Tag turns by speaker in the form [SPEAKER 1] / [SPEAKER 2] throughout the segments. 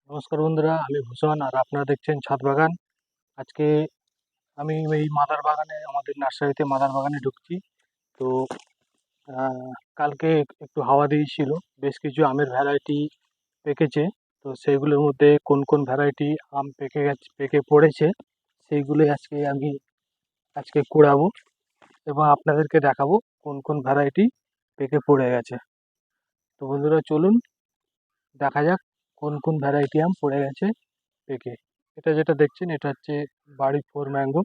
[SPEAKER 1] নমস্কার বন্ধুরা, আমি ভূষণ আর আপনারা দেখছেন ছাদ বাগান। আজকে আমি এই মাদার বাগানে, আমাদের নার্সারিতে মাদার বাগানে ঢুকছি। তো কালকে একটু হাওয়া দিয়েছিল, বেশ কিছু আমের ভ্যারাইটি পেকেছে। তো সেইগুলোর মধ্যে কোন কোন ভ্যারাইটি আম পেকে পড়েছে সেইগুলোই আজকে কুড়াবো এবং আপনাদেরকে দেখাবো কোন কোন ভ্যারাইটি পেকে পড়ে গেছে। তো বন্ধুরা চলুন দেখা যাক কোন কোন ভ্যারাইটি আম পড়ে গেছে পেকে। এটা যেটা দেখছেন এটা হচ্ছে বাড়ি ফোর ম্যাঙ্গো।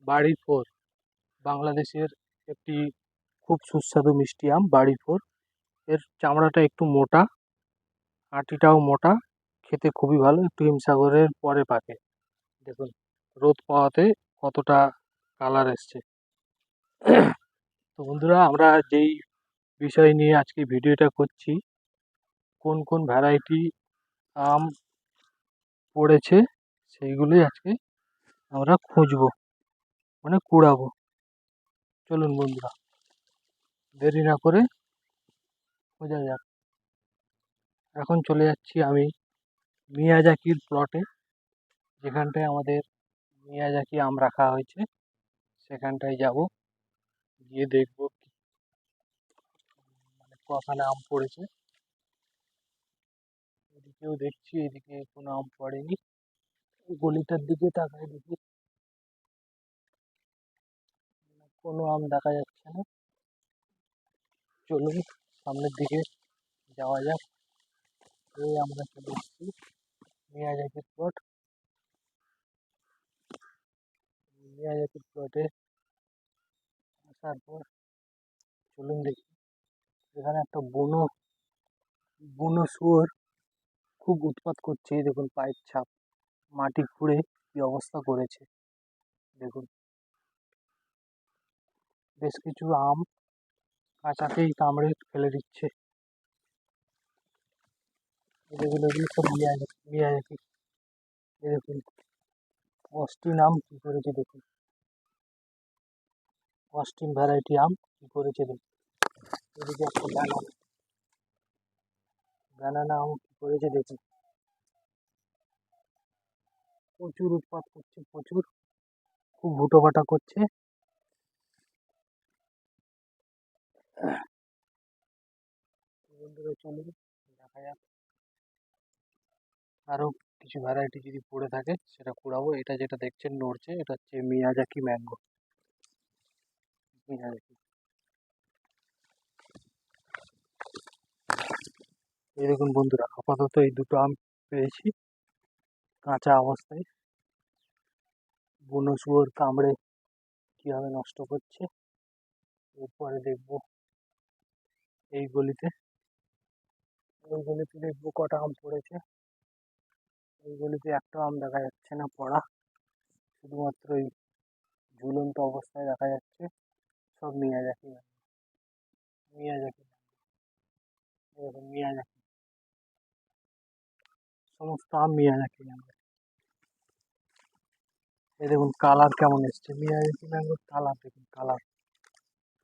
[SPEAKER 1] বাড়ি ফোর বাংলাদেশের একটি খুব সুস্বাদু মিষ্টি আম বাড়ি ফোর। এর চামড়াটা একটু মোটা, আটিটাও মোটা, খেতে খুবই ভালো। একটু হিমসাগরের পরে পাকে। দেখুন রোদ পাওয়াতে কতটা কালার এসছে। তো বন্ধুরা, আমরা যেই বিষয় নিয়ে আজকে ভিডিওটা করছি, কোন কোন ভ্যারাইটি আম পড়েছে সেইগুলোই আজকে আমরা খুঁজবো, মানে কুড়াবো। চলুন বন্ধুরা, দেরি না করে খোঁজা যাক। এখন চলে যাচ্ছি আমি মিয়াজাকির প্লটে, যেখানটায় আমাদের মিয়াজাকি আম রাখা হয়েছে। সেখানটায় যাব, গিয়ে দেখবো মানে কখানে আম পড়েছে। এদিকেও দেখছি, এদিকে কোনো আম পড়েনি। গলিটার দিকে তাকায় দেখি, কোনো আম দেখা যাচ্ছে না। চলুন সামনের দিকে যাওয়া যাক। এই আমরা চলে এসেছি মিয়াজাকির প্লট। মিয়াজাকির প্লটে আসার পর চলুন দেখি, এখানে একটা বুনো বুনো শুয়োর খুব উৎপাত করছে। এই দেখুন পায়ের ছাপ, মাটি খুঁড়ে কি অবস্থা করেছে দেখুন। বেশ কিছু আম কাঁচাতেই কামড়ে ফেলে দিচ্ছে। এগুলো সব মিয়াজাকি। এই দেখুন অস্টিন আম কি করেছে দেখুন, অস্টিন ভ্যারাইটি আম কি করেছে দেখুন। এদিকে একটা ব্যানানা আম কি করেছে দেখুন। প্রচুর উৎপাত করছে, প্রচুর, খুব হুটোপাটা করছে। বন্ধুরা চলুন দেখা যাক আরো কিছু ভ্যারাইটি যদি পড়ে থাকে সেটা কুড়াবো। এটা যেটা দেখছেন নড়ছে, এটা হচ্ছে মিয়াজাকি ম্যাঙ্গো। মিয়াজাকি, এই দেখুন বন্ধুরা, আপাতত এই দুটো আম পেয়েছি কাঁচা অবস্থায়। বুনো শুয়োর কামড়ে কিভাবে নষ্ট করছে। এরপরে দেখবো এই গলিতে, ওই গলিতে দেখবো কটা আম পড়েছে। এই গলিতে একটা আম দেখা যাচ্ছে না পড়া, শুধুমাত্র এই ঝুলন্ত অবস্থায় দেখা যাচ্ছে। সব মিয়াজাকি, মিয়াজাকি, এরকম মিয়াজাকি, সমস্ত আম মিয়াজাকি ম্যাঙ্গো। এই দেখুন কালার কেমন এসছে, মিয়াজাকি ম্যাঙ্গোর কালার দেখুন, কালার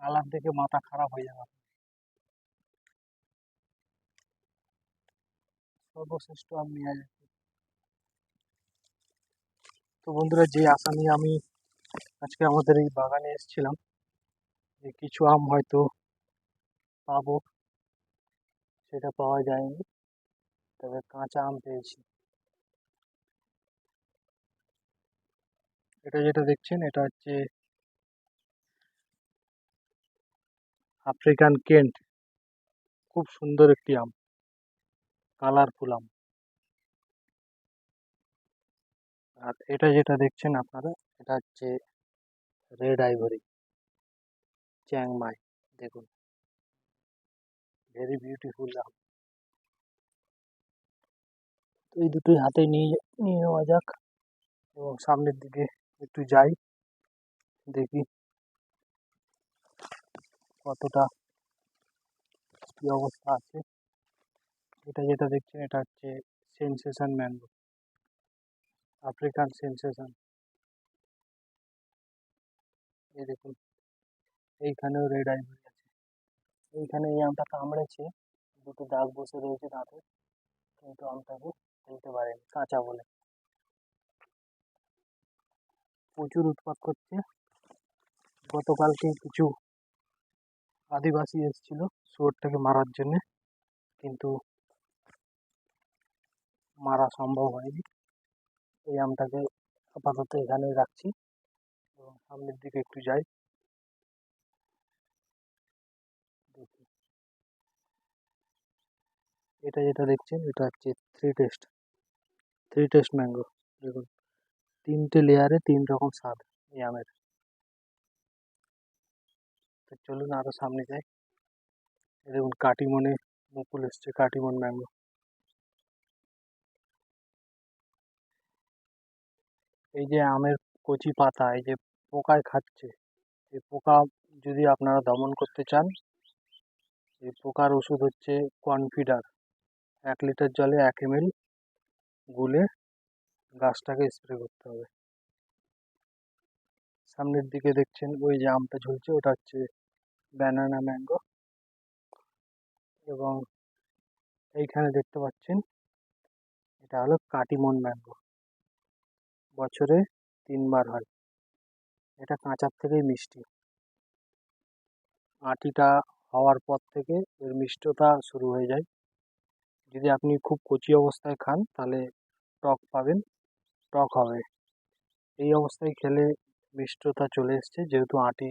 [SPEAKER 1] কালার দেখে মাথা খারাপ হয়ে যাবে। সর্বশ্রেষ্ঠ আম মিয়াজাকি। তো বন্ধুরা, যে আশা নিয়ে আমি আজকে আমাদের এই বাগানে এসেছিলাম, যে কিছু আম হয়তো পাবো, সেটা পাওয়া যায়নি। তবে কাঁচা আম পেয়েছি। এটা যেটা দেখছেন এটা হচ্ছে আফ্রিকান কেন্ট, খুব সুন্দর একটি আম, কালারফুল আম। আর এটা যেটা দেখছেন আপনারা, এটা হচ্ছে রেড আইভরি, চ্যাংমাই। দেখুন ভেরি বিউটিফুল আম। তো এই দুটোই হাতে নিয়ে নিয়ে নেওয়া যাক এবং সামনের দিকে একটু যাই, দেখি কতটা কি অবস্থা আছে। এটা যেটা দেখছেন এটা হচ্ছে সেনসেশন ম্যাঙ্গো, আফ্রিকান সেনসেশন। এই দেখুন এইখানেও রেড আইভরি আছে। এইখানে এই আমটা কামড়েছে, দুটো দাগ বসে রয়েছে দাঁতে। কিন্তু আমটাকে তুলতে পারেনি কাঁচা বলে। প্রচুর উৎপাত করছে। গতকালকে কিছু আদিবাসী এসেছিল শুয়োরটাকে মারার জন্য, কিন্তু মারা সম্ভব হয়নি। এই আমটাকে আপাতত এখানেই রাখছি এবং সামনের দিকে একটু যাই, দেখি। এটা যেটা দেখছেন এটা হচ্ছে থ্রি টেস্ট ম্যাঙ্গো। দেখুন 3টে লেয়ারে 3 রকম স্বাদ এই আমের। তো চলুন আরো সামনে যাই। দেখুন কাটিমনে মুকুল এসছে, কাটিমন ম্যাঙ্গো। এই যে আমের কচি পাতা এই যে পোকায় খাচ্ছে, এই পোকা যদি আপনারা দমন করতে চান, এই পোকার ওষুধ হচ্ছে কনফিডার। 1 লিটার জলে 1 ml গুলে গাছটাকে স্প্রে করতে হবে। সামনের দিকে দেখছেন ওই যে আমটা ঝুলছে ওটা হচ্ছে ব্যানানা ম্যাঙ্গো, এবং এইখানে দেখতে পাচ্ছেন এটা হলো কাটিমন ম্যাঙ্গো। বছরে 3বার হয়। এটা কাঁচার থেকেই মিষ্টি, আটিটা হওয়ার পর থেকে এর মিষ্টতা শুরু হয়ে যায়। যদি আপনি খুব কচি অবস্থায় খান তাহলে টক পাবেন, টক হবে। এই অবস্থায় খেলে মিষ্টতা চলে এসছে, যেহেতু আটি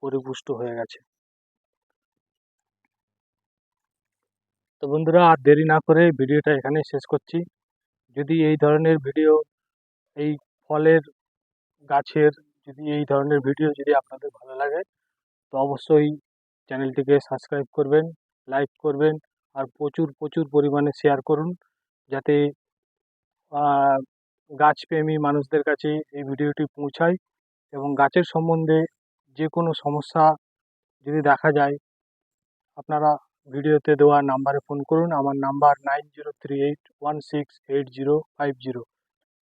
[SPEAKER 1] পরিপুষ্ট হয়ে গেছে। তো বন্ধুরা আর দেরি না করে ভিডিওটা এখানেই শেষ করছি। যদি এই ধরনের ভিডিও, এই ফলের গাছের যদি এই ধরনের ভিডিও যদি আপনাদের ভালো লাগে, তো অবশ্যই চ্যানেলটিকে সাবস্ক্রাইব করবেন, লাইক করবেন, আর প্রচুর প্রচুর পরিমাণে শেয়ার করুন, যাতে গাছপ্রেমী মানুষদের কাছে এই ভিডিওটি পৌঁছায়। এবং গাছের সম্বন্ধে যে কোনো সমস্যা যদি দেখা যায়, আপনারা ভিডিওতে দেওয়া নাম্বারে ফোন করুন। আমার নাম্বার 9038168050।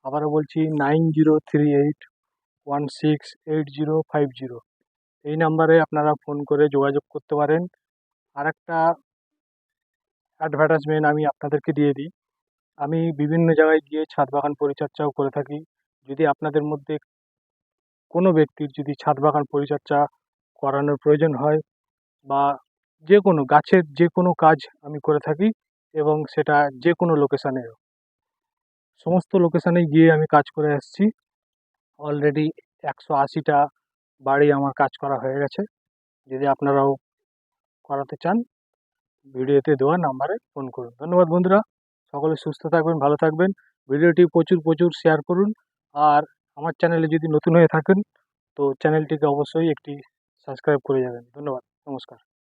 [SPEAKER 1] আবারও বলছি 9038168050। এই নাম্বারে আপনারা ফোন করে যোগাযোগ করতে পারেন। আরেকটা অ্যাডভার্টাইজমেন্ট আমি আপনাদেরকে দিয়ে দিই। আমি বিভিন্ন জায়গায় গিয়ে ছাদ বাগান পরিচর্যাও করে থাকি। যদি আপনাদের মধ্যে কোনো ব্যক্তির যদি ছাদ বাগান পরিচর্যা করানোর প্রয়োজন হয়, বা যে কোনো গাছের যে কোনো কাজ আমি করে থাকি, এবং সেটা যে কোনো লোকেশানে, সমস্ত লোকেশানে গিয়ে আমি কাজ করে আসছি। অলরেডি 180টা বাড়ি আমার কাজ করা হয়ে গেছে। যদি আপনারাও করাতে চান, ভিডিওতে দেওয়া নাম্বারে ফোন করুন। ধন্যবাদ বন্ধুরা, সকলে সুস্থ থাকবেন, ভালো থাকবেন। ভিডিওটি প্রচুর প্রচুর শেয়ার করুন। আর আমার চ্যানেলে যদি নতুন হয়ে থাকেন, তো চ্যানেলটিকে অবশ্যই একটি সাবস্ক্রাইব করে যাবেন। ধন্যবাদ, নমস্কার।